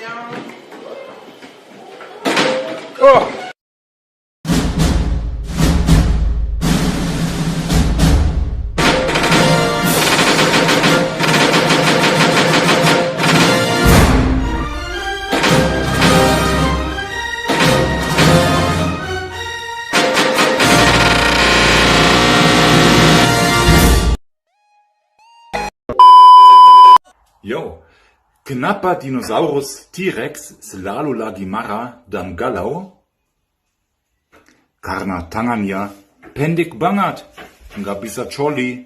Oh! Yo, kenapa dinosaurus T-Rex selalu lagi marah dan galau? Karena tangannya pendek banget, nggak bisa coli.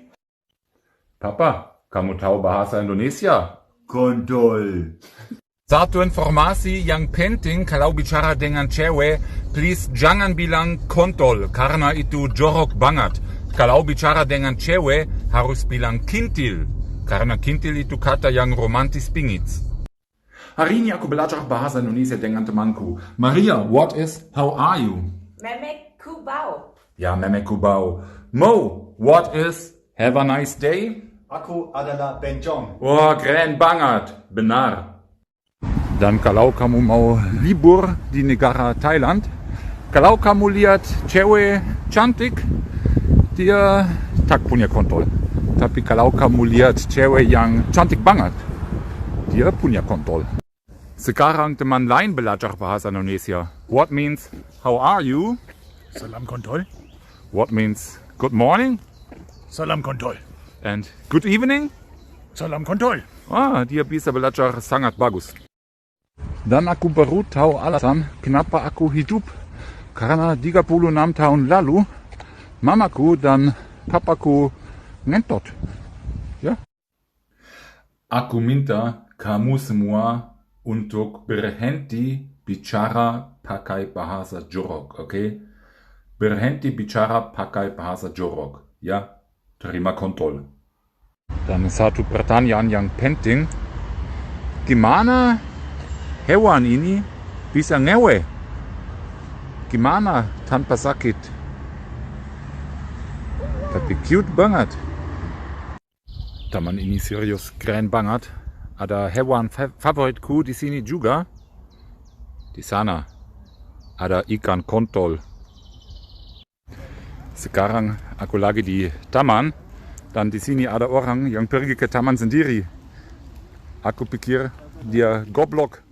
Papa, kamu tahu bahasa Indonesia? Kontol. Satu informasi yang penting kalau bicara dengan cewek, please jangan bilang kontol, karena itu jorok banget. Kalau bicara dengan cewek, harus bilang kintil. Karena kintil itu kata yang romantis bingit. Hari ini aku belajar bahasa Indonesia dengan temanku. Maria, what is, how are you? Memek Kubau. Ya, Memek Kubau. Mo, what is, have a nice day? Aku adalah Benjong. Wah, keren banget. Benar. Dan kalau kamu mau libur di negara Thailand, kalau kamu lihat cewek cantik, dia tak punya kontol. Tapi kalau kamu lihat cewek yang cantik banget, dia punya kontol. Sekarang teman lain belajar bahasa Indonesia. What means, how are you? Salam kontol. What means, good morning? Salam kontol. And good evening? Salam kontol. Ah, dia bisa belajar sangat bagus. Dan aku baru tahu alasan kenapa aku hidup. Karena 36 tahun lalu, mamaku dan papaku ngentot. Ya? Aku minta kamu semua untuk berhenti bicara pakai bahasa jorok, oke? Berhenti bicara pakai bahasa jorok, ya? Terima kontol. Dan satu pertanyaan yang penting, gimana hewan ini bisa ngewe? Gimana tanpa sakit? Tapi cute banget. Taman ini serius keren banget. Ada hewan favoritku di sini juga. Di sana ada ikan kontol. Sekarang aku lagi di taman dan di sini ada orang yang pergi ke taman sendiri. Aku pikir dia goblok.